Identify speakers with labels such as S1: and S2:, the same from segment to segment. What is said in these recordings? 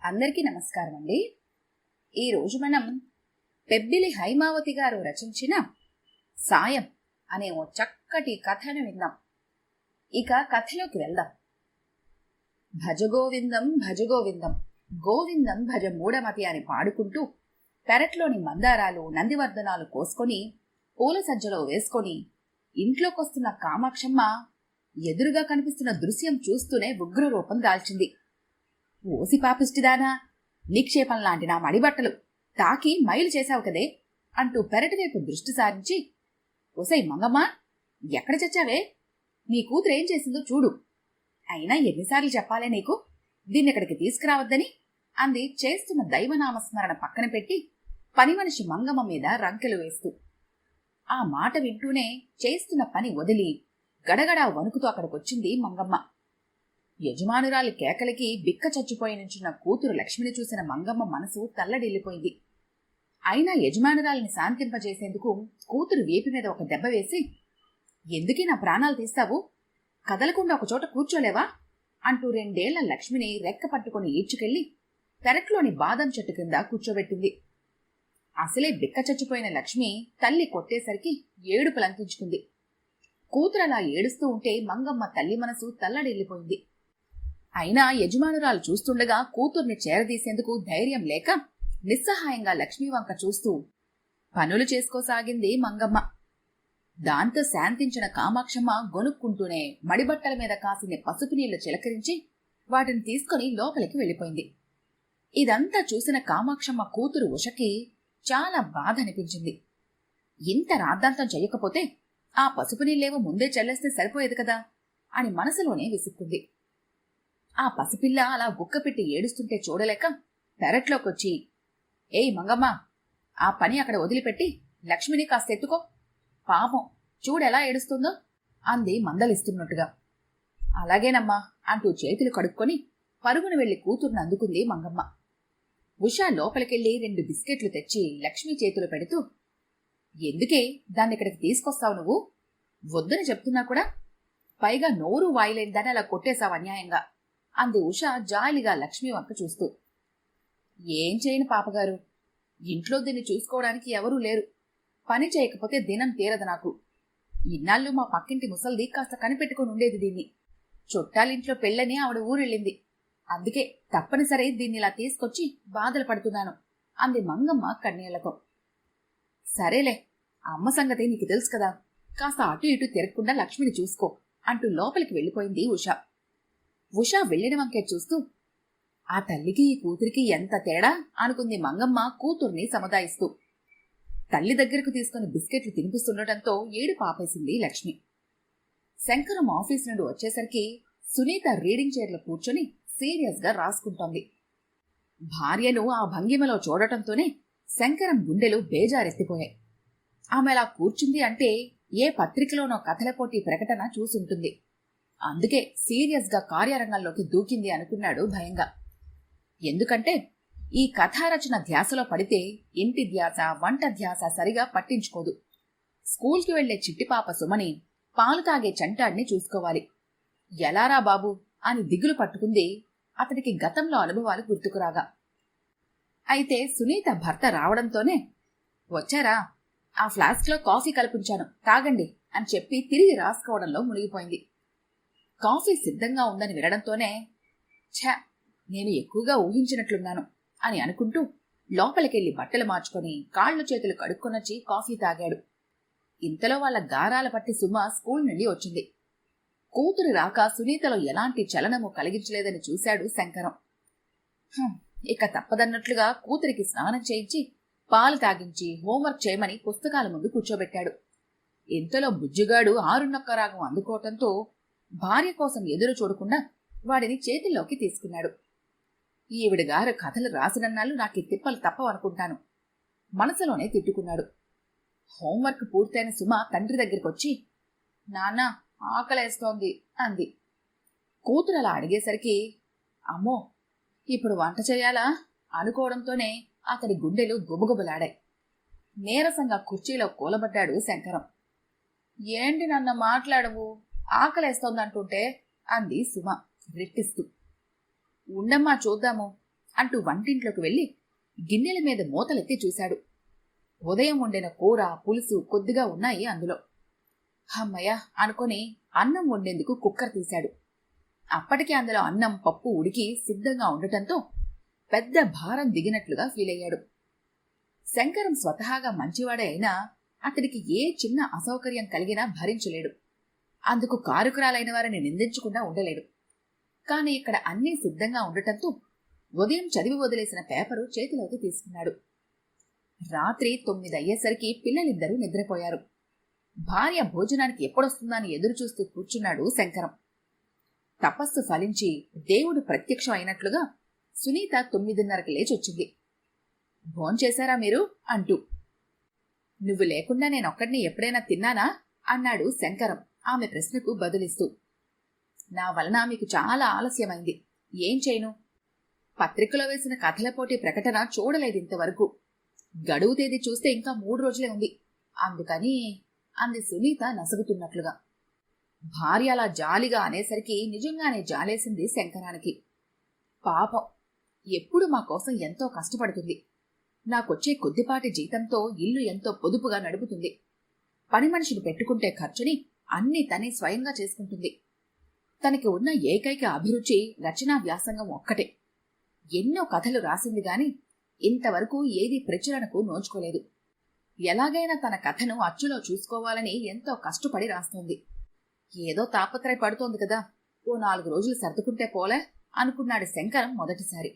S1: అందరికీ నమస్కారం అండి. ఈరోజు మనం పెబ్బిలి హైమావతి గారు రచించిన సాయం అనే ఓ చక్కటి కథను విందాం. ఇక కథలోకి వెళ్దాం. భజగోవిందం భజగోవిందం గోవిందం భజ మూఢమతి అని పాడుకుంటూ పెరట్లోని మందారాలు నందివర్ధనాలు కోసుకొని పూల సజ్జలో వేసుకొని ఇంట్లోకొస్తున్న కామాక్షమ్మ ఎదురుగా కనిపిస్తున్న దృశ్యం చూస్తూనే ఉగ్రరూపం దాల్చింది. ఓసి పాపిష్టిదానా, నిక్షేపం లాంటి నా మడిబట్టలు తాకి మైలు చేశావు కదే అంటూ పెరటివైపు దృష్టి సారించి, ఓసై మంగమ్మ, ఎక్కడ చచ్చావే? నీ కూతురు ఏం చేసిందో చూడు. అయినా ఎన్నిసార్లు చెప్పాలే నీకు దీన్నిక్కడికి తీసుకురావద్దని అంది చేస్తున్న దైవనామస్మరణ పక్కన పెట్టి పని మనిషి మంగమ్మ మీద రంకెలు వేస్తూ. ఆ మాట వింటూనే చేస్తున్న పని వదిలి గడగడా వణుకుతూ అక్కడికొచ్చింది మంగమ్మ. యజమానురాలి కేకలకి బిక్క చచ్చిపోయి నుంచున్న కూతురు లక్ష్మిని చూసిన మంగమ్మ మనసు తల్లడిల్లిపోయింది. అయినా యజమానురాలిని శాంతింపజేసేందుకు కూతురు వీపు మీద ఒక దెబ్బ వేసి, ఎందుకీ నా ప్రాణాలు తీస్తావు? కదలకుండా ఒకచోట కూర్చోలేవా అంటూ 2 ఏళ్ల లక్ష్మిని రెక్క పట్టుకుని ఈడ్చుకెళ్లి పెరట్లోని బాదం చెట్టు కింద కూర్చోబెట్టింది. అసలే బిక్క చచ్చిపోయిన లక్ష్మి తల్లి కొట్టేసరికి ఏడుపు లంకించుకుంది. కూతురలా ఏడుస్తూ ఉంటే మంగమ్మ తల్లి మనసు తల్లడిల్లిపోయింది. అయినా యజమానురాలు చూస్తుండగా కూతుర్ని చేరదీసేందుకు ధైర్యం లేక నిస్సహాయంగా లక్ష్మీ వంక చూస్తూ పనులు చేసుకోసాగింది మంగమ్మ. దాంతో శాంతించిన కామాక్షమ్మ గొనుక్కుంటూనే మడిబట్టల మీద కాసిన పసుపు నీళ్లు చిలకరించి వాటిని తీసుకుని లోపలికి వెళ్ళిపోయింది. ఇదంతా చూసిన కామాక్షమ్మ కూతురు ఉషకి చాలా బాధ అనిపించింది. ఇంత రాద్ధాంతం చెయ్యకపోతే ఆ పసుపు నీళ్ళేవో ముందే చల్లేస్తే సరిపోయేది కదా అని మనసులోనే విసుక్కుంది. ఆ పసిపిల్ల అలా గుక్కపెట్టి ఏడుస్తుంటే చూడలేక పెరట్లోకొచ్చి, ఏయ్ మంగమ్మ, ఆ పని అక్కడ వదిలిపెట్టి లక్ష్మిని కాస్త ఎత్తుకో, పాపం చూడెలా ఏడుస్తుందో అంది మందలిస్తున్నట్టుగా. అలాగేనమ్మా అంటూ చేతులు కడుక్కొని పరుగున వెళ్లి కూతుర్ని అందుకుంది మంగమ్మ. ఉషా లోపలికెళ్లి 2 బిస్కెట్లు తెచ్చి లక్ష్మి చేతులు పెడుతూ, ఎందుకే దాన్నిక్కడికి తీసుకొస్తావు నువ్వు? వద్దని చెప్తున్నా కూడా పైగా నోరు వాయిలేనిదాన్ని అలా కొట్టేశావు అన్యాయంగా అంది ఉష జాలిగా లక్ష్మి వంక చూస్తూ. ఏం చేయను పాపగారు, ఇంట్లో దీన్ని చూసుకోవడానికి ఎవరూ లేరు. పని చేయకపోతే దినం తీరదు నాకు. ఇన్నాళ్ళు మా పక్కింటి ముసల్ది కాస్త కనిపెట్టుకుని ఉండేది దీన్ని. చుట్టాలింట్లో పెళ్ళని ఆవిడ ఊరెళ్ళింది. అందుకే తప్పనిసరి దీన్నిలా తీసుకొచ్చి బాధలు పడుతున్నాను అంది మంగమ్మ కన్నీళ్లతో. సరేలే, అమ్మ సంగతి నీకు తెలుసు కదా, కాస్త అటు ఇటు తిరగకుండా లక్ష్మిని చూసుకో అంటూ లోపలికి వెళ్ళిపోయింది ఉష. ఉష వెళ్లిన వంకే చూస్తూ, ఆ తల్లికి ఈ కూతురికి ఎంత తేడా అనుకుంది మంగమ్మ కూతుర్ని సముదాయిస్తూ. తల్లి దగ్గరకు తీసుకుని బిస్కెట్లు తినిపిస్తుండటంతో ఏడు పాపేసింది లక్ష్మి. శంకరం ఆఫీస్ నుండి వచ్చేసరికి సునీత రీడింగ్ చైర్లో కూర్చొని సీరియస్ గా రాసుకుంటోంది. భార్యను ఆ భంగిమలో చూడటంతోనే శంకరం గుండెలు బేజారెత్తిపోయాయి. ఆమె అలా కూర్చుంది అంటే ఏ పత్రికలోనో కథల పోటీ ప్రకటన చూసుంటుంది. అందుకే సీరియస్ గా కార్యరంగంలోకి దూకింది అనుకున్నాడు భయంగా. ఎందుకంటే ఈ కథారచన ధ్యాసలో పడితే ఇంటి ధ్యాస, వంట ధ్యాస సరిగా పట్టించుకోదు. స్కూల్కి వెళ్లే చిట్టిపాప సుమని, పాలు తాగే చంటాడిని చూసుకోవాలి. ఎలారా బాబు అని దిగులు పట్టుకుంది అతడికి గతంలో అనుభవాలు గుర్తుకురాగా. అయితే సునీత భర్త రావడంతోనే, వచ్చారా, ఆ ఫ్లాస్క్లో కాఫీ కల్పించాను తాగండి అని చెప్పి తిరిగి రాసుకోవడంలో మునిగిపోయింది. కాఫీ సిద్ధంగా ఉందని వినడంతోనే, ఛా, నేను ఎక్కువగా ఊహించినట్లున్నాను అని అనుకుంటూ లోపలికెళ్లి బట్టలు మార్చుకొని కాళ్లు చేతులు కడుక్కొనొచ్చి కాఫీ తాగాడు. ఇంతలో వాళ్ళ గారాల పట్టి సుమ స్కూల్ నుండి వచ్చింది. కూతురు రాక సునీతలో ఎలాంటి చలనము కలిగించలేదని చూశాడు శంకరం. ఇక తప్పదన్నట్లుగా కూతురికి స్నానం చేయించి పాలు తాగించి హోంవర్క్ చేయమని పుస్తకాల ముందు కూర్చోబెట్టాడు. ఇంతలో బుజ్జిగాడు 6:00 రాగం అందుకోవటంతో భార్య కోసం ఎదురు చూడకుండా వాడిని చేతిలోకి తీసుకున్నాడు. ఈవిడగారు కథలు రాసినన్నాళ్ళు నాకు తిప్పలు తప్పవనుకుంటాను మనసులోనే తిట్టుకున్నాడు. హోంవర్క్ పూర్తయిన సుమ తండ్రి దగ్గరికొచ్చి, నాన్న ఆకలేస్తోంది అంది. కూతురు అలా అడిగేసరికి, అమ్మో ఇప్పుడు వంట చేయాలా అనుకోవడంతోనే అతడి గుండెలు గుబగుబలాడాయి. నీరసంగా కుర్చీలో కూలబడ్డాడు శంకరం. ఏంటి నన్న మాట్లాడవు, ఆకలేస్తోందంటుంటే అంది సుమ రెట్టిస్తూ. ఉండమ్మా చూద్దాము అంటూ వంటింట్లోకి వెళ్లి గిన్నెల మీద మూతలెత్తి చూశాడు. ఉదయం వండిన కూర, పులుసు కొద్దిగా ఉన్నాయి అందులో. హమ్మయ్య అనుకొని అన్నం వండేందుకు కుక్కర్ తీశాడు. అప్పటికే అందులో అన్నం, పప్పు ఉడికి సిద్ధంగా ఉండటంతో పెద్ద భారం దిగినట్లుగా ఫీలయ్యాడు. శంకరం స్వతహాగా మంచివాడే అయినా అతడికి ఏ చిన్న అసౌకర్యం కలిగినా భరించలేడు. అందుకు కారుకురాలైన వారిని నిందించకుండా ఉండలేడు. కాని ఇక్కడ అన్నీ సిద్ధంగా ఉండటంతో ఉదయం చదివి వదిలేసిన పేపరు చేతిలోకి తీసుకున్నాడు. రాత్రి 9 అయ్యేసరికి పిల్లలిద్దరూ నిద్రపోయారు. భార్య భోజనానికి ఎప్పుడొస్తుందని ఎదురుచూస్తూ కూర్చున్నాడు శంకరం. తపస్సు ఫలించి దేవుడు ప్రత్యక్షం అయినట్లుగా సునీత 9:30కి లేచొచ్చింది. భోంచేశారా మీరు అంటూ. నువ్వు లేకుండా నేనొక్కడిని ఎప్పుడైనా తిన్నానా అన్నాడు శంకరం ఆమె ప్రశ్నకు బదులిస్తూ. నా వలన మీకు చాలా ఆలస్యమైంది. ఏం చేయను? పత్రికలో వేసిన కథల పోటీ ప్రకటన చూడలేదు ఇంతవరకు. గడువు తేదీ చూస్తే ఇంకా 3 రోజులే ఉంది. అందుకని అంది సునీత నసుగుతున్నట్లుగా. భార్య అలా జాలిగా అనేసరికి నిజంగానే జాలేసింది శంకరానికి. పాపం, ఎప్పుడు మా కోసం ఎంతో కష్టపడుతుంది. నాకొచ్చే కొద్దిపాటి జీతంతో ఇల్లు ఎంతో పొదుపుగా నడుపుతుంది. పని మనిషిని పెట్టుకుంటే ఖర్చుని అన్నీ తనే స్వయంగా చేసుకుంటుంది. తనకి ఉన్న ఏకైక అభిరుచి రచనా వ్యాసంగం ఒక్కటే. ఎన్నో కథలు రాసింది గాని ఇంతవరకు ఏదీ ప్రచురణకు నోచుకోలేదు. ఎలాగైనా తన కథను అచ్చులో చూసుకోవాలని ఎంతో కష్టపడి రాస్తోంది. ఏదో తాపత్రయపడుతోంది కదా, ఓ 4 రోజులు సర్దుకుంటే పోలే అనుకున్నాడు శంకరం మొదటిసారి.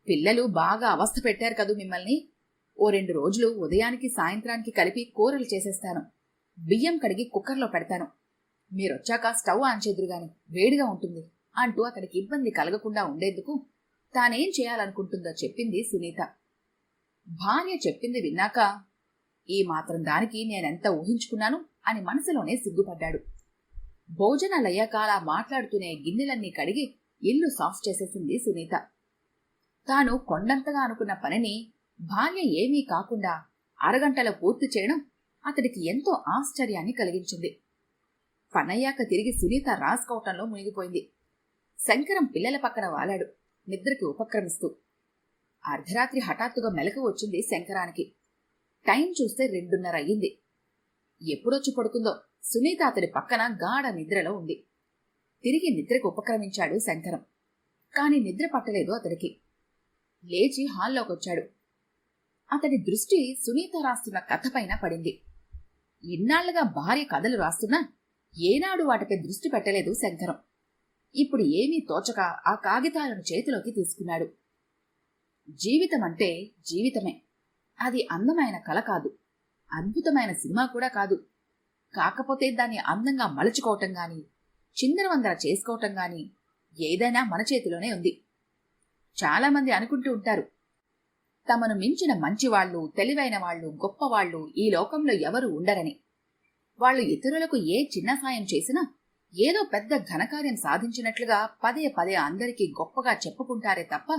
S1: పిల్లలు బాగా అవస్థ పెట్టారు కదూ మిమ్మల్ని. ఓ 2 రోజులు ఉదయానికి సాయంత్రానికి కలిపి కూరలు చేసేస్తాను. బియ్యం కడిగి కుక్కర్లో పెడతాను. మీరొచ్చాక స్టవ్ ఆన్ చేదురుగాని, వేడిగా ఉంటుంది అంటూ అతడికి ఇబ్బంది కలగకుండా ఉండేందుకు తానేం చేయాలనుకుంటుందో చెప్పింది సునీత. భార్య చెప్పింది విన్నాక ఈ మాత్రం దానికి నేనెంత ఊహించుకున్నాను అని మనసులోనే సిగ్గుపడ్డాడు. భోజనాలయ్యాక అలా మాట్లాడుతూనే గిన్నెలన్నీ కడిగి ఇల్లు సాఫ్ చేసేసింది సునీత. తాను కొండంతగా అనుకున్న పనిని భార్య ఏమీ కాకుండా అరగంటలో పూర్తి చేయడం అతడికి ఎంతో ఆశ్చర్యాన్ని కలిగించింది. పనయ్యాక తిరిగి సునీత రాసుకోవటంలో మునిగిపోయింది. శంకరం పిల్లల పక్కన వాలాడు, నిద్రకి ఉపక్రమిస్తూ. అర్ధరాత్రి హఠాత్తుగా మెలకు వచ్చింది శంకరానికి. టైం చూస్తే 2:30 అయ్యింది. ఎప్పుడొచ్చి పడుకుందో సునీత అతడి పక్కన గాఢ నిద్రలో ఉంది. తిరిగి నిద్రకు ఉపక్రమించాడు శంకరం. కాని నిద్ర పట్టలేదు అతడికి. లేచి హాల్లోకొచ్చాడు. అతడి దృష్టి సునీత రాస్తున్న కథపైన పడింది. ఇన్నాళ్లుగా భార్య కథలు రాస్తున్నా ఏనాడు వాటిపై దృష్టి పెట్టలేదు శంకరం. ఇప్పుడు ఏమీ తోచక ఆ కాగితాలను చేతిలోకి తీసుకున్నాడు. జీవితమంటే జీవితమే. అది అందమైన కళ కాదు, అద్భుతమైన సినిమా కూడా కాదు. కాకపోతే దాన్ని అందంగా మలుచుకోవటం గాని, చిందరవందర చేసుకోవటం గాని ఏదైనా మన చేతిలోనే ఉంది. చాలామంది అనుకుంటూ ఉంటారు, తమను మించిన మంచివాళ్లు, తెలివైన వాళ్లు, గొప్పవాళ్లు ఈ లోకంలో ఎవరు ఉండరని. వాళ్లు ఇతరులకు ఏ చిన్న సాయం చేసినా ఏదో పెద్ద ఘనకార్యం సాధించినట్లుగా పదే పదే అందరికీ గొప్పగా చెప్పుకుంటారే తప్ప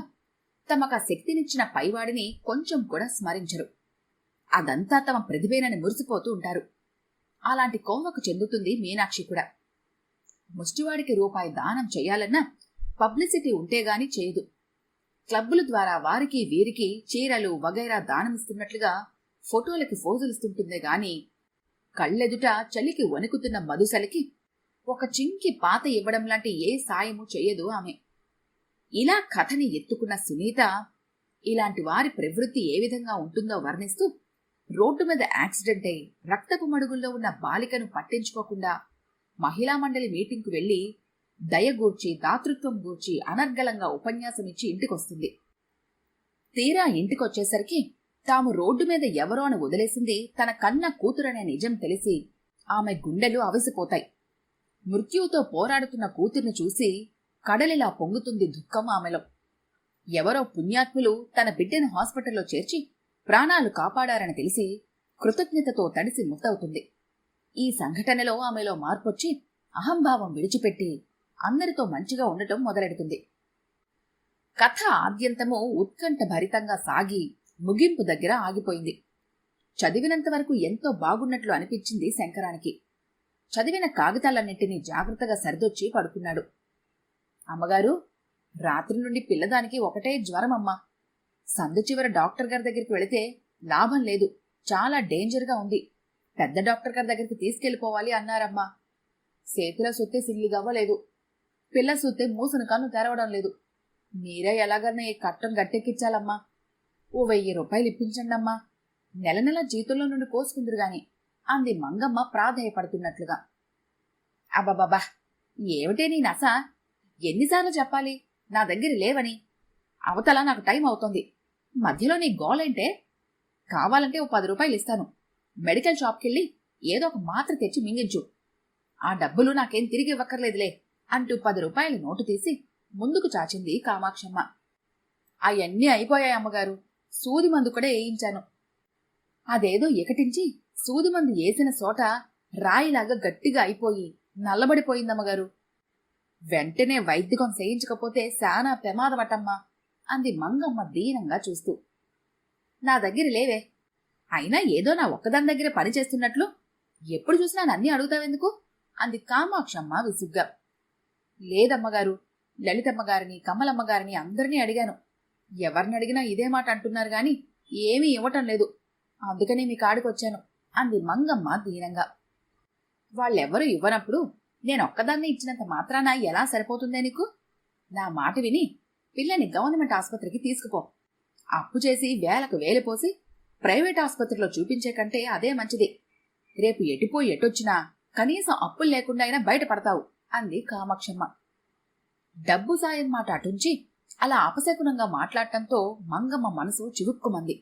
S1: తమకు ఆ శక్తినిచ్చిన పైవాడిని కొంచెం కూడా స్మరించరు. అదంతా తమ ప్రతిభేనని మురిసిపోతూ ఉంటారు. అలాంటి కోవకు చెందుతుంది మీనాక్షి కూడా. ముష్టివాడికి రూపాయి దానం చెయ్యాలన్నా పబ్లిసిటీ ఉంటేగాని చేయదు. క్లబ్బుల ద్వారా వారికి వీరికి చీరలు వగైరా దానమిస్తున్నట్లుగా ఫోటోలకి ఫోజులిస్తుంటుందే గాని కళ్ళెదుట చలికి వణుకుతున్న మధుసలికి ఒక చింకి పాత ఇవ్వడం లాంటి ఏ సాయము చెయ్యదు ఆమె. ఇలా కథని ఎత్తుకున్న సునీత ఇలాంటి వారి ప్రవృత్తి ఏ విధంగా ఉంటుందో వర్ణిస్తూ రోడ్డు మీద యాక్సిడెంట్ అయి రక్తపు మడుగుల్లో ఉన్న బాలికను పట్టించుకోకుండా మహిళా మండలి మీటింగ్కు వెళ్లి దయగూర్చి దాతృత్వం గూర్చి అనర్గళంగా ఉపన్యాసమిచ్చి ఇంటికొస్తుంది. తీరా ఇంటికొచ్చేసరికి తాము రోడ్డు మీద ఎవరో అని వదిలేసింది తన కన్న కూతురనే నిజం తెలిసి ఆమె గుండెలు అవసిపోతాయి. మృత్యువుతో పోరాడుతున్న కూతుర్ని చూసి కడలిలా పొంగుతుంది దుఃఖం ఆమెలో. ఎవరో పుణ్యాత్ములు తన బిడ్డను హాస్పిటల్లో చేర్చి ప్రాణాలు కాపాడారని తెలిసి కృతజ్ఞతతో తడిసి ముద్దవుతుంది. ఈ సంఘటనలో ఆమెలో మార్పొచ్చి అహంభావం విడిచిపెట్టి అందరితో మంచిగా ఉండటం మొదలెడుతుంది. కథ ఆద్యంతము ఉత్కంఠ భరితంగా సాగి ముగింపు దగ్గర ఆగిపోయింది. చదివినంతవరకు ఎంతో బాగున్నట్లు అనిపించింది శంకరానికి. చదివిన కాగితాలన్నింటినీ జాగ్రత్తగా సరిదొచ్చి పడుకున్నాడు. అమ్మగారు, రాత్రి నుండి పిల్లదానికి ఒకటే జ్వరమమ్మా. సందు చివర డాక్టర్ గారి దగ్గరికి వెళితే లాభం లేదు, చాలా డేంజర్గా ఉంది. పెద్ద డాక్టర్ గారి దగ్గరికి తీసుకెళ్లిపోవాలి అన్నారమ్మా. చేతిలో సుత్తే సిల్లిగవ్వలేదు, పిల్ల సుత్తే మూసిన కన్ను తెరవడం లేదు. మీరే ఎలాగన్నా ఈ కట్టం గట్టెక్కించాలమ్మా. ఓ 1000 రూపాయలు ఇప్పించండమ్మా, నెల నెల జీతంలో నుండి కోసుకుందరు గాని అంది మంగమ్మ ప్రాధేయపడుతున్నట్లుగా. అబ్బబాబా, ఏమిటే నీ నస? ఎన్నిసార్లు చెప్పాలి నా దగ్గర లేవని? అవతల నాకు టైం అవుతోంది, మధ్యలో నీ గోలేంటే? కావాలంటే ఓ 10 రూపాయలు ఇస్తాను, మెడికల్ షాప్కెళ్ళి ఏదో ఒక మాత్ర తెచ్చి మింగించు. ఆ డబ్బులు నాకేం తిరిగి ఇవ్వక్కర్లేదులే అంటూ 10 రూపాయల నోటు తీసి ముందుకు చాచింది కామాక్షమ్మ. అవన్నీ అయిపోయాయి అమ్మగారు, సూది మందు కూడా వేయించాను. అదేదో ఎకటించి సూది మందు వేసిన చోట రాయిలాగా గట్టిగా అయిపోయి నల్లబడిపోయిందమ్మగారు. వెంటనే వైద్యకం చేయించకపోతే శానా ప్రమాదమటమ్మా అంది మంగమ్మ దీనంగా చూస్తూ. నా దగ్గర లేవే, అయినా ఏదో నా ఒక్కదాని దగ్గర పని చేస్తున్నట్లు ఎప్పుడు చూసినా నన్నీ అడుగుతావెందుకు అంది కామాక్షమ్మ విసుగ్గా. లేదమ్మగారు, లలితమ్మగారిని కమలమ్మగారిని అందరినీ అడిగాను. ఎవరిని అడిగినా ఇదే మాట అంటున్నారు గాని ఏమీ ఇవ్వటం లేదు, అందుకనే మీ కాడికొచ్చాను అంది మంగమ్మ దీనంగా. వాళ్ళెవ్వరూ ఇవ్వనప్పుడు నేనొక్కదాన్ని ఇచ్చినంత మాత్రాన ఎలా సరిపోతుందే నీకు? నా మాట విని పిల్లని గవర్నమెంట్ ఆసుపత్రికి తీసుకుపో. అప్పు చేసి వేలకు వేలిపోసి ప్రైవేట్ ఆసుపత్రిలో చూపించే కంటే అదే మంచిది. రేపు ఎటుపోయి ఎటొచ్చినా కనీసం అప్పులు లేకుండా అయినా బయటపడతావు అంది కామాక్షమ్మ. డబ్బు సాయం మాట అటుంచి అలా అపశకునంగా మాట్లాడటంతో మంగమ్మ మనసు చివుక్కుమంది.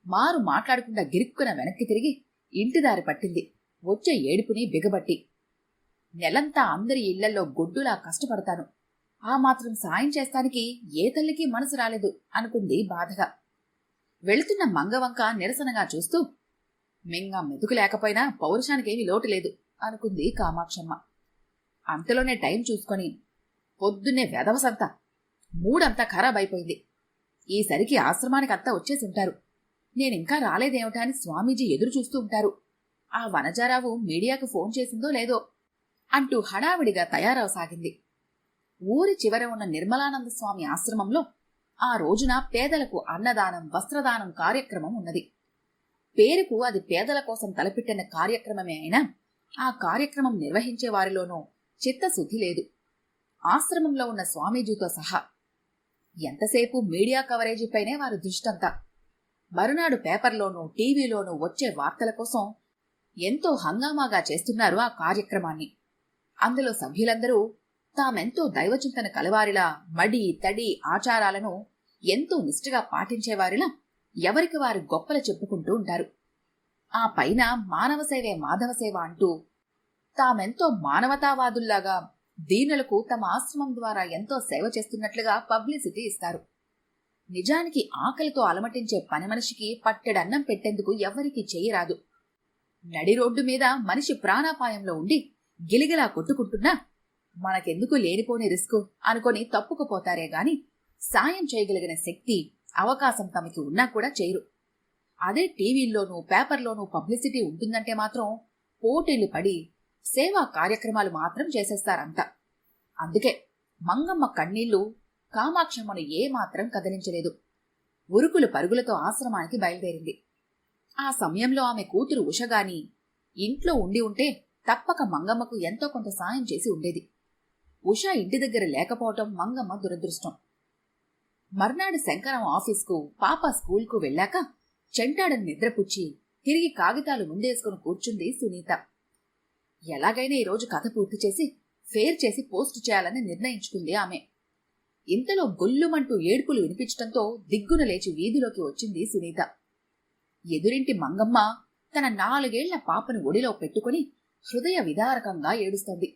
S1: మారు మాట్లాడకుండా గిరుక్కున వెనక్కి తిరిగి ఇంటిదారి పట్టింది, వచ్చే ఏడుపుని బిగబట్టి. నెలంతా అందరి ఇళ్లలో గొడ్డులా కష్టపడతాను, ఆ మాత్రం సాయం చేస్తానికి ఏ తల్లికి మనసు రాలేదు అనుకుంది బాధగా. వెళుతున్న మంగవంక నిరసనగా చూస్తూ, మింగ మెతుకు లేకపోయినా పౌరుషానికేమీ లోటు లేదు అనుకుంది కామాక్షమ్మ. అంతలోనే టైం చూసుకొని, పొద్దున్నే వెదవసంతా మూడంతా ఖరాబైపోయింది. ఈసరికి ఆశ్రమానికి అంతా వచ్చేసి ఉంటారు, నేనింకా రాలేదేమిటా అని స్వామీజీ ఎదురు చూస్తూ ఉంటారు. ఆ వనజారావు మీడియాకు ఫోన్ చేసిందో లేదో అంటూ హడావిడిగా తయారవసాగింది. ఊరి చివర ఉన్న నిర్మలానంద స్వామి ఆశ్రమంలో ఆ రోజున పేదలకు అన్నదానం, వస్త్రదానం కార్యక్రమం ఉన్నది. పేరుకు అది పేదల కోసం తలపెట్టిన కార్యక్రమమే అయినా ఆ కార్యక్రమం నిర్వహించే వారిలోనూ చిత్తశుద్ధి లేదు, ఆశ్రమంలో ఉన్న స్వామీజీతో సహా. ఎంతసేపు మీడియా కవరేజీపైనే వారి దృష్టంతా. మరునాడు పేపర్లోనూ టీవీలోనూ వచ్చే వార్తల కోసం ఎంతో హంగామాగా చేస్తున్నారు ఆ కార్యక్రమాన్ని. అందులో సభ్యులందరూ తామెంతో దైవచింతన కలవారిలా మడి తడి ఆచారాలను ఎంతో నిష్ఠగా పాటించేవారిలా ఎవరికి వారు గొప్పలు చెప్పుకుంటూ ఉంటారు. ఆ పైన మానవసేవే మాధవసేవ అంటూ తామెంతో మానవతావాదుల్లాగా దీనులకు తమ ఆశ్రమం ద్వారా ఎంతో సేవ చేస్తున్నట్లుగా పబ్లిసిటీ ఇస్తారు. నిజానికి ఆకలితో అలమటించే పని మనిషికి పట్టెడన్నం పెట్టేందుకు ఎవ్వరికీ చేయరాదు. నడి రోడ్డు మీద మనిషి ప్రాణాపాయంలో ఉండి గిలిగిలా కొట్టుకుంటున్నా మనకెందుకు లేనిపోని రిస్కు అనుకొని తప్పుకుపోతారే గాని సాయం చేయగలిగిన శక్తి, అవకాశం తమకి ఉన్నా కూడా చేయరు. అదే టీవీల్లోనూ పేపర్లోనూ పబ్లిసిటీ ఉంటుందంటే మాత్రం పోటీలు పడి సేవా కార్యక్రమాలు మాత్రం చేసేస్తారంతా. అందుకే మంగమ్మ కన్నీళ్లు కామాక్షమ్మను ఏమాత్రం కదిలించలేదు. ఉరుకులు పరుగులతో ఆశ్రమానికి బయలుదేరింది. ఆ సమయంలో ఆమె కూతురు ఉషగాని ఇంట్లో ఉండి ఉంటే తప్పక మంగమ్మకు ఎంతో కొంత సాయం చేసి ఉండేది. ఉష ఇంటి దగ్గర లేకపోవటం మంగమ్మ దురదృష్టం. మర్నాడు శంకరం ఆఫీస్కు, పాప స్కూల్కు వెళ్ళాక చెంటాడని నిద్రపుచ్చి తిరిగి కాగితాలు ముందేసుకుని కూర్చుంది సునీత. ఎలాగైనా ఈరోజు కథ పూర్తి చేసి ఫేర్ చేసి పోస్టు చేయాలని నిర్ణయించుకుంది ఆమె. ఇంతలో గొల్లుమంటూ ఏడుపులు వినిపించటంతో దిగ్గున లేచి వీధిలోకి వచ్చింది సునీత. ఎదురింటి మంగమ్మ తన 4 ఏళ్ల పాపను ఒడిలో పెట్టుకుని హృదయ విదారకంగా ఏడుస్తోంది.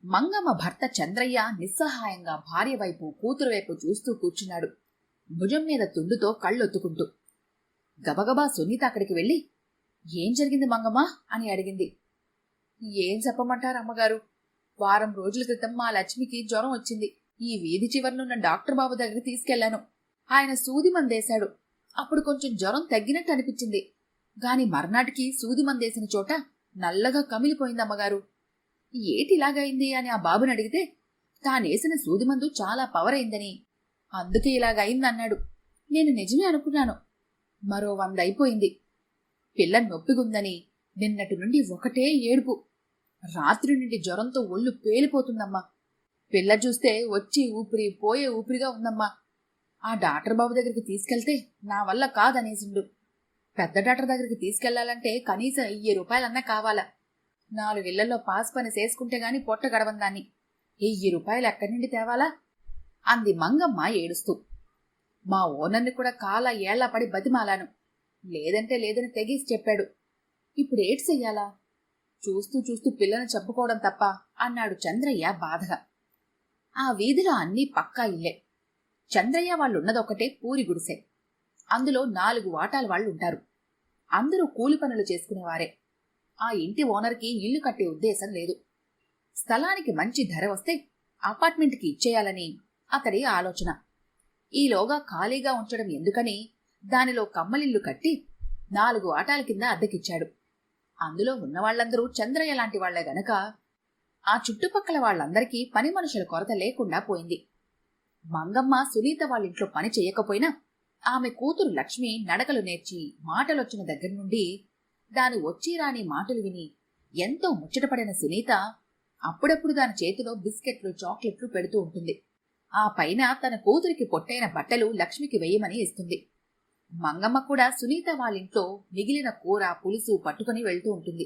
S1: మంగమ్మ భర్త చంద్రయ్య నిస్సహాయంగా భార్య వైపు, కూతురు వైపు చూస్తూ కూర్చున్నాడు, భుజం మీద తుండుతో కళ్ళొత్తుకుంటూ. గబగబా సునీత అక్కడికి వెళ్లి, ఏం జరిగింది మంగమ్మ అని అడిగింది. ఏం చెప్పమంటారు అమ్మగారు, వారం రోజుల క్రితం మా లక్ష్మికి జ్వరం వచ్చింది. ఈ వీధి చివరనున్న డాక్టర్ బాబు దగ్గరికి తీసుకెళ్లాను. ఆయన సూది మందేశాడు. అప్పుడు కొంచెం జ్వరం తగ్గినట్టు అనిపించింది. గాని మర్నాటికి సూది మందేసిన చోట నల్లగా కమిలిపోయిందమ్మగారు. ఏటిలాగైంది అని ఆ బాబుని అడిగితే తానేసిన సూదిమందు చాలా పవర్ అయిందని, అందుకే ఇలాగయిందన్నాడు. నేను నిజమే అనుకున్నాను. మరో 100 అయిపోయింది. పిల్ల నొప్పిగుందని నిన్నటి నుండి ఒకటే ఏడుపు. రాత్రి నుండి జ్వరంతో ఒళ్ళు పేలిపోతుందమ్మా. పిల్ల చూస్తే వచ్చి ఊపిరి పోయే ఊపిరిగా ఉందమ్మా. ఆ డాక్టర్ బాబు దగ్గరికి తీసుకెళ్తే నా వల్ల కాదనేసిండు. పెద్ద డాక్టర్ దగ్గరికి తీసుకెళ్లాలంటే కనీసం 1000 రూపాయలన్నా కావాలా. 4 ఇళ్లలో పాస్ పని చేసుకుంటే గాని పొట్ట గడవందాన్ని. 1000 రూపాయలు ఎక్కడి నుండి తేవాలా అంది మంగమ్మ ఏడుస్తూ. మా ఓనర్ని కూడా కాలా ఏళ్లా పడి బతిమాలాను. లేదంటే లేదని తెగేసి చెప్పాడు. ఇప్పుడు ఏటి చెయ్యాలా? చూస్తూ చూస్తూ పిల్లను చెప్పుకోవడం తప్ప అన్నాడు చంద్రయ్య బాధగా. ఆ వీధిలో అన్నీ పక్కా ఇల్లే. చంద్రయ్య వాళ్ళున్నదొకటే పూరి గుడిసె. అందులో 4 వాటాల వాళ్ళుంటారు. అందరూ కూలి పనులు చేసుకునేవారే. ఆ ఇంటి ఓనర్కి ఇల్లు కట్టే ఉద్దేశం లేదు. స్థలానికి మంచి ధర వస్తే అపార్ట్మెంట్కి ఇచ్చేయాలని అతడి ఆలోచన. ఈలోగా ఖాళీగా ఉంచడం ఎందుకని దానిలో కమ్మలిల్లు కట్టి 4 వాటాల కింద అద్దెకిచ్చాడు. అందులో ఉన్నవాళ్లందరూ చంద్రయ్య లాంటి వాళ్లే గనక ఆ చుట్టుపక్కల వాళ్లందరికీ పని మనుషుల కొరత లేకుండా పోయింది. మంగమ్మ సునీత వాళ్ళింట్లో పని చెయ్యకపోయినా ఆమె కూతురు లక్ష్మి నడకలు నేర్చి మాటలొచ్చిన దగ్గర నుండి దాని వచ్చి రాని మాటలు విని ఎంతో ముచ్చటపడిన సునీత అప్పుడప్పుడు దాని చేతిలో బిస్కెట్లు చాక్లెట్లు పెడుతూ ఉంటుంది. ఆ పైన తన కూతురికి పొట్టైన బట్టలు లక్ష్మికి వేయమని ఇస్తుంది. మంగమ్మ కూడా సునీత వాళ్ళింట్లో మిగిలిన కూర పులుసు పట్టుకుని వెళ్తూ ఉంటుంది.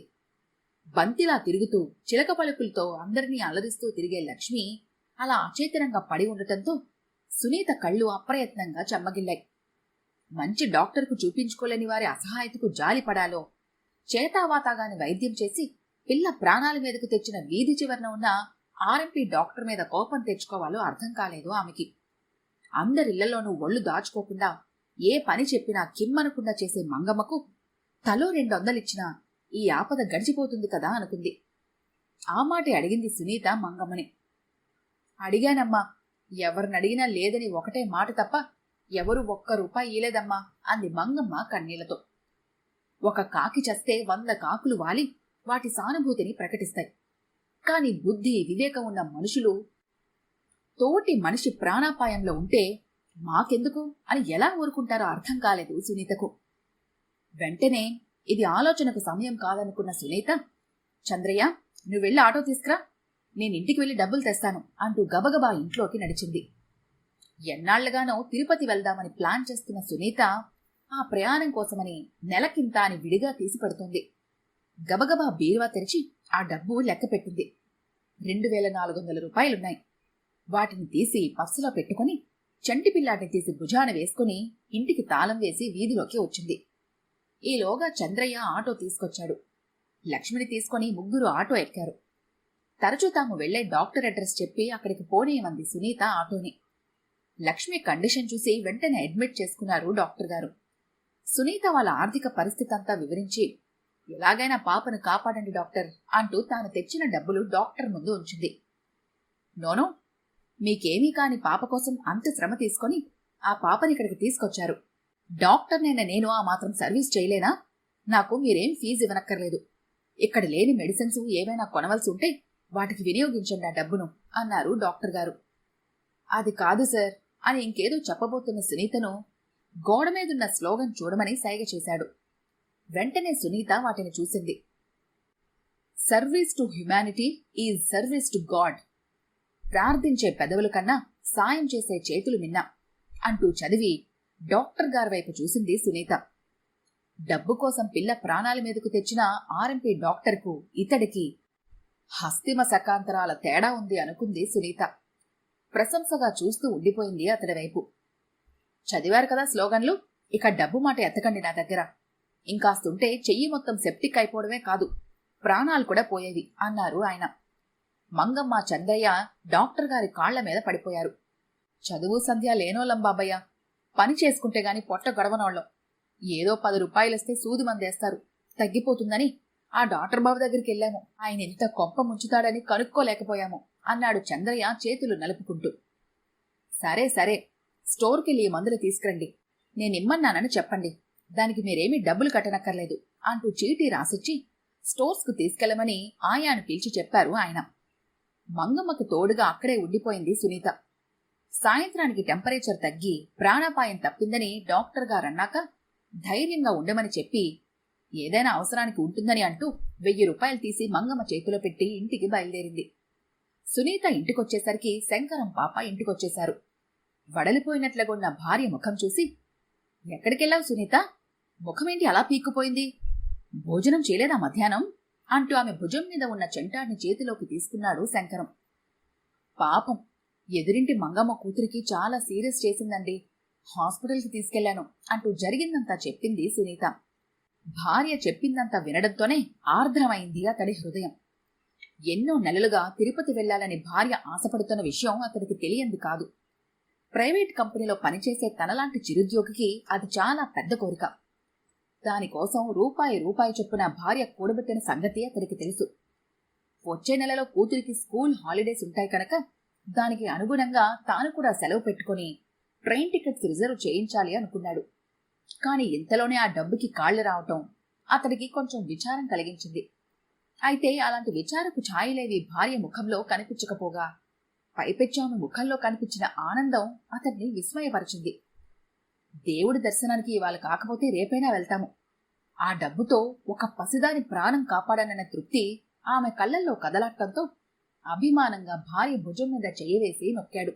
S1: బంతిలా తిరుగుతూ చిలక పలుకులతో అందరినీ అలరిస్తూ తిరిగే లక్ష్మి అలా అచేతనంగా పడి ఉండటంతో సునీత కళ్ళు అప్రయత్నంగా చెమ్మగిల్లాయి. మంచి డాక్టర్కు చూపించుకోలేని వారి అసహాయతకు జాలిపడాలో, చేతావాతాగాని వైద్యం చేసి పిల్ల ప్రాణాల మీదకు తెచ్చిన వీధి చివరన ఉన్న ఆర్ఎంపీ డాక్టర్ మీద కోపం తెచ్చుకోవాలో అర్థం కాలేదు ఆమెకి. అందరిళ్లలోనూ ఒళ్ళు దాచుకోకుండా ఏ పని చెప్పినా కిమ్మనకుండా చేసే మంగమ్మకు తలో 200 ఇచ్చినా ఈ ఆపద గడిచిపోతుంది కదా అనుకుంది. ఆ మాటే అడిగింది సునీత మంగమ్మని. అడిగానమ్మా, ఎవరినడిగినా లేదని ఒకటే మాట తప్ప ఎవరు 1 రూపాయి ఇలేదమ్మా అంది మంగమ్మ కన్నీళ్లతో. ఒక కాకి చస్తే 100 కాకులు వాలి వాటి సానుభూతిని ప్రకటిస్తాయి. కాని బుద్ధి వివేకం ఉన్న మనుషులు తోటి మనిషి ప్రాణాపాయంలో ఉంటే మాకెందుకు అని ఎలా ఊరుకుంటారో అర్థం కాలేదు సునీతకు. వెంటనే ఇది ఆలోచనకు సమయం కాదనుకున్న సునీత, చంద్రయ్య నువ్వెళ్ళి ఆటో తీసుకురా, నేనింటికి వెళ్లి డబ్బులు తెస్తాను అంటూ గబగబా ఇంట్లోకి నడిచింది. ఎన్నాళ్లుగానో తిరుపతి వెళ్దామని ప్లాన్ చేస్తున్న సునీత ఆ ప్రయాణం కోసమని నెలకింత అని విడిగా తీసి పెడుతుంది. గబగబా బీరువా తెరిచి ఆ డబ్బు లెక్క పెట్టింది. 2400 రూపాయలున్నాయి. వాటిని తీసి పర్సులో పెట్టుకుని చంటి పిల్లాటిని తీసి భుజాన వేసుకుని ఇంటికి తాళం వేసి వీధిలోకి వచ్చింది. ఈలోగా చంద్రయ్య ఆటో తీసుకొచ్చాడు. లక్ష్మిని తీసుకుని ముగ్గురు ఆటో ఎక్కారు. తరచూ తాము వెళ్లే డాక్టర్ అడ్రస్ చెప్పి అక్కడికి పోనీయమంది సునీత ఆటోని. లక్ష్మి కండిషన్ చూసి వెంటనే అడ్మిట్ చేసుకున్నారు డాక్టర్ గారు. సునీత వాళ్ళ ఆర్థిక పరిస్థితి అంతా వివరించి, ఎలాగైనా పాపను కాపాడండి డాక్టర్ అంటూ తాను తెచ్చిన డబ్బులు డాక్టర్ ముందు ఉంచింది. నోనో, మీకేమీ కాని పాప కోసం అంత శ్రమ తీసుకొని ఆ పాపని ఇక్కడికి తీసుకొచ్చారు. డాక్టర్నైనా నేను ఆ మాత్రం సర్వీస్ చేయలేనా? నాకు మీరేం ఫీజు ఇవ్వనక్కర్లేదు. ఇక్కడ లేని మెడిసిన్స్ ఏవైనా కొనవలసి ఉంటే వాటికి వినియోగించండి ఆ డబ్బును అన్నారు డాక్టర్ గారు. అది కాదు సార్ అని ఇంకేదో చెప్పబోతున్న సునీతను గోడ మీదున్న స్లోగన్ చూడమని సైగ చేశాడు. వెంటనే సునీత వాటిని చూసింది. Service to humanity is service to God. ప్రార్థించే పెదవుల కన్నా సాయం చేసే చేతులు మిన్నా అంటూ చదివి డాక్టర్ గారి వైపు చూసింది సునీత. డబ్బు కోసం పిల్ల ప్రాణాల మీదకు తెచ్చిన ఆర్ఎంపీ డాక్టర్కు ఇతడికి హస్తిమ సకాంతరాల తేడా ఉంది అనుకుంది సునీత. ప్రశంసగా చూస్తూ ఉండిపోయింది అతడి వైపు. చదివారు కదా స్లోగన్లు, ఇక డబ్బు మాట ఎత్తకండి నా దగ్గర. ఇంకాస్తుంటే చెయ్యి మొత్తం సెప్టిక్ అయిపోవడమే కాదు, ప్రాణాలు కూడా పోయేవి అన్నారు ఆయన. మంగమ్మ, చంద్రయ్య డాక్టర్ గారి కాళ్ల మీద పడిపోయారు. చదువు సంధ్య లేనోళ్ళం బాబయ్య, పని చేసుకుంటే గాని పొట్ట గడవనోళ్ళం. ఏదో 10 రూపాయలిస్తే సూది మందేస్తారు, తగ్గిపోతుందని ఆ డాక్టర్ బాబు దగ్గరికి వెళ్ళాము. ఆయన ఇంత కొంప ముంచుతాడని కనుక్కోలేకపోయాము అన్నాడు చంద్రయ్య చేతులు నలుపుకుంటూ. సరే సరే, స్టోర్కెళ్ళి ఈ మందులు తీసుకురండి, నేనిమ్మన్నానని చెప్పండి, దానికి మీరేమీ డబ్బులు కట్టనక్కర్లేదు అంటూ చీటీ రాసిచ్చి స్టోర్స్కు తీసుకెళ్లమని ఆయాను పిలిచి చెప్పారు ఆయన. మంగమ్మకు తోడుగా అక్కడే ఉండిపోయింది సునీత. సాయంత్రానికి టెంపరేచర్ తగ్గి ప్రాణాపాయం తప్పిందని డాక్టర్ గారన్నాక ధైర్యంగా ఉండమని చెప్పి ఏదైనా అవసరానికి ఉంటుందని అంటూ 1000 రూపాయలు తీసి మంగమ్మ చేతిలో పెట్టి ఇంటికి బయలుదేరింది. సునీత ఇంటికొచ్చేసరికి శంకరం పాప ఇంటికొచ్చేశారు. వడలిపోయినట్లుగున్న భార్య ముఖం చూసి, ఎక్కడికెళ్ళావు సునీత? ముఖమేంటి అలా పీక్కుపోయింది? భోజనం చేయలేదా మధ్యాహ్నం? అంటూ ఆమె భుజం మీద ఉన్న చెంటాడిని చేతిలోకి తీసుకున్నాడు శంకరం. పాపం, ఎదురింటి మంగమ్మ కూతురికి చాలా సీరియస్ చేసిందండి, హాస్పిటల్కి తీసుకెళ్లాను అంటూ జరిగిందంతా చెప్పింది సునీత. భార్య చెప్పిందంతా వినడంతోనే ఆర్ద్రమైంది అతడి హృదయం. ఎన్నో నెలలుగా తిరుపతి వెళ్లాలని భార్య ఆశపడుతున్న విషయం అతడికి తెలియంది కాదు. ప్రైవేట్ కంపెనీలో పనిచేసే తనలాంటి చిరుద్యోగికి అది చాలా పెద్ద కోరిక. దానికోసం రూపాయి చొప్పున భార్య కూడబెట్టిన సంగతి అతడికి తెలుసు. వచ్చే నెలలో కూతురికి స్కూల్ హాలిడేస్ ఉంటాయి కనుక దానికి అనుగుణంగా తాను కూడా సెలవు పెట్టుకుని ట్రైన్ టికెట్స్ రిజర్వ్ చేయించాలి అనుకున్నాడు. కాని ఇంతలోనే ఆ డబ్బుకి కాళ్లు రావటం అతడికి కొంచెం విచారం కలిగించింది. అయితే అలాంటి విచారపు ఛాయలేవి భార్య ముఖంలో కనిపించకపోగా పైపెచ్చాను ముఖంలో కనిపించిన ఆనందం అతన్ని విస్మయపరిచింది. దేవుడి దర్శనానికి ఇవాళ కాకపోతే రేపైనా వెళ్తాము. ఆ డబ్బుతో ఒక పసిదాని ప్రాణం కాపాడానన్న తృప్తి ఆమె కళ్ళల్లో కదలాటంతో అభిమానంగా భార్య భుజం మీద చెయ్యవేసి నొక్కాడు.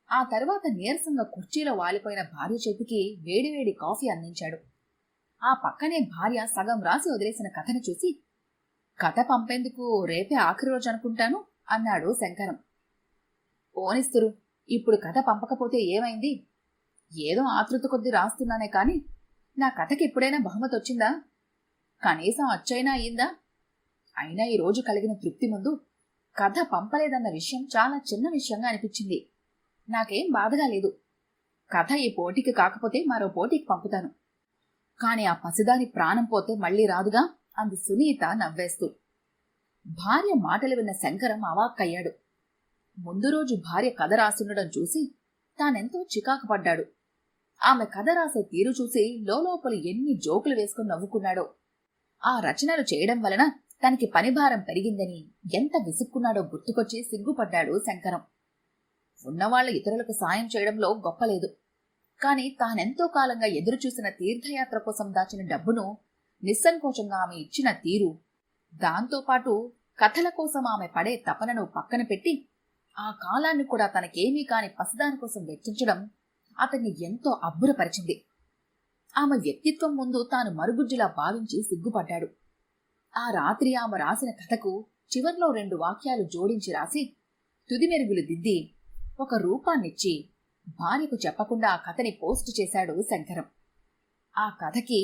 S1: ఆ తర్వాత నీరసంగా కుర్చీలో వాలిపోయిన భార్య చేతికి వేడివేడి కాఫీ అందించాడు. ఆ పక్కనే భార్య సగం రాసి వదిలేసిన కథను చూసి, కథ పంపేందుకు రేపే ఆఖరి రోజు అనుకుంటాను అన్నాడు శంకరం. పోనిస్తురు, ఇప్పుడు కథ పంపకపోతే ఏమైంది? ఏదో ఆతృత కొద్దీ రాస్తున్నానే కాని నా కథకి ఎప్పుడైనా బహుమతి వచ్చిందా? కనీసం అచ్చైనా అయిందా? అయినా ఈ రోజు కలిగిన తృప్తి ముందు కథ పంపలేదన్న విషయం చాలా చిన్న విషయంగా అనిపించింది. నాకేం బాధగా లేదు. కథ ఈ పోటీకి కాకపోతే మరో పోటీకి పంపుతాను. కాని ఆ పసిదాని ప్రాణం పోతే మళ్లీ రాదుగా అంది సునీత నవ్వేస్తూ. భార్య మాటలు విన్న శంకరం అవాక్కయ్యాడు. ముందు రోజు భార్య కథ రాస్తుండడం చూసి తానెంతో చికాకు పడ్డాడు. ఆమె కథ రాసే తీరు చూసి లోపల ఎన్ని జోకులు వేసుకుని నవ్వుకున్నాడో. ఆ రచనలు చేయడం వలన తనకి పనిభారం పెరిగిందని ఎంత విసుక్కున్నాడో గుర్తుకొచ్చి సిగ్గుపడ్డాడు శంకరం. ఉన్నవాళ్లు ఇతరులకు సాయం చేయడంలో గొప్పలేదు. కాని తానెంతో కాలంగా ఎదురుచూసిన తీర్థయాత్ర కోసం దాచిన డబ్బును నిస్సంకోచంగా ఆమె ఇచ్చిన తీరు, దాంతోపాటు కథల కోసం ఆమె పడే తపనను పక్కన పెట్టి ఆ కాలాన్ని కూడా తనకేమీ కాని పసిదాని కోసం వెచ్చించడం అతన్ని ఎంతో అబ్బురపరిచింది. ఆమె వ్యక్తిత్వం ముందు తాను మరుగుజ్జులా భావించి సిగ్గుపడ్డాడు. ఆ రాత్రి ఆమె రాసిన కథకు చివర్లో 2 వాక్యాలు జోడించి రాసి తుది మెరుగులు దిద్ది ఒక రూపాన్నిచ్చి భార్యకు చెప్పకుండా ఆ కథని పోస్టు చేశాడు శంకరం. ఆ కథకి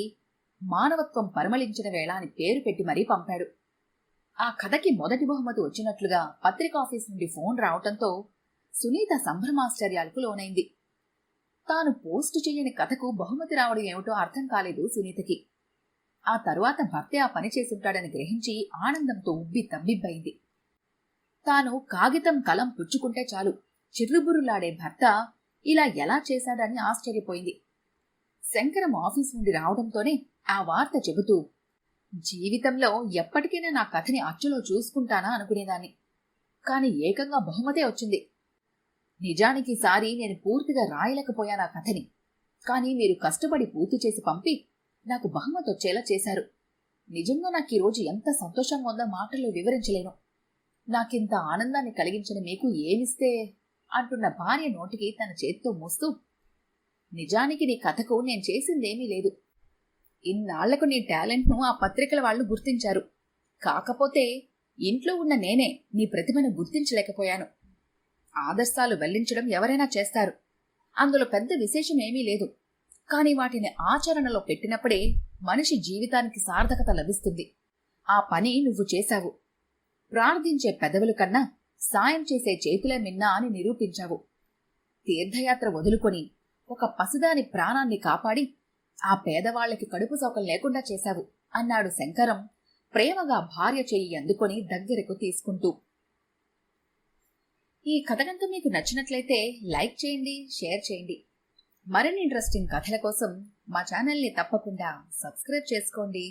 S1: మానవత్వం పరిమళించిన వేళ అని పేరు పెట్టి మరీ పంపాడు. ఆ కథకి మొదటి బహుమతి వచ్చినట్లుగా పత్రికాఫీస్ నుండి ఫోన్ రావటంతో సునీత సంభ్రమాశ్చర్యాలకు లోనైంది. తాను పోస్టు చేయని కథకు బహుమతి రావడం ఏమిటో అర్థం కాలేదు సునీతకి. ఆ తరువాత భర్తే ఆ పని చేసుంటాడని గ్రహించి ఆనందంతో ఉబ్బి తబ్బిబ్బైంది. తాను కాగితం కలం పుచ్చుకుంటే చాలు చిర్రుబుర్రులాడే భర్త ఇలా ఎలా చేశాడని ఆశ్చర్యపోయింది. శంకరం ఆఫీస్ నుండి రావడంతోనే ఆ వార్త చెబుతూ, జీవితంలో ఎప్పటికైనా నా కథని అచ్చులో చూసుకుంటానా అనుకునేదాన్ని. కాని ఏకంగా బహుమతే వచ్చింది. నిజానికి సారి నేను పూర్తిగా రాయలేకపోయాను ఆ కథని. కాని మీరు కష్టపడి పూర్తి చేసి పంపి నాకు బహుమతి వచ్చేలా చేశారు. నిజంగా నాకు ఈ రోజు ఎంత సంతోషంగా ఉందో మాటల్లో వివరించలేను. నాకింత ఆనందాన్ని కలిగించిన మీకు ఏమిస్తే అంటున్న భార్య నోటికి తన చేత్తో మూస్తూ, నిజానికి నీ కథకు నేను చేసిందేమీ లేదు. ఇన్నాళ్లకు నీ టాలెంట్ను ఆ పత్రికల వాళ్లు గుర్తించారు. కాకపోతే ఇంట్లో ఉన్న నేనే నీ ప్రతిభను గుర్తించలేకపోయాను. ఆదర్శాలు వెల్లించడం ఎవరైనా చేస్తారు, అందులో పెద్ద విశేషమేమీ లేదు. కాని వాటిని ఆచరణలో పెట్టినప్పుడే మనిషి జీవితానికి సార్థకత లభిస్తుంది. ఆ పని నువ్వు చేశావు. ప్రార్థించే పెదవుల కన్నా సాయం చేసే చేతులే మిన్నా అని నిరూపించావు. తీర్థయాత్ర వదులుకొని ఒక పసిదాని ప్రాణాన్ని కాపాడి ఆ పేదవాళ్లకి కడుపు సౌకం లేకుండా చేశావు అన్నాడు శంకరం ప్రేమగా భార్య చెయ్యి అందుకొని దగ్గరకు తీసుకుంటూ. ఈ కథ కనుక మీకు నచ్చినట్లయితే లైక్ చేయండి, షేర్ చేయండి. మరిన్ని ఇంట్రెస్టింగ్ కథల కోసం మా ఛానల్ని తప్పకుండా సబ్స్క్రైబ్ చేసుకోండి.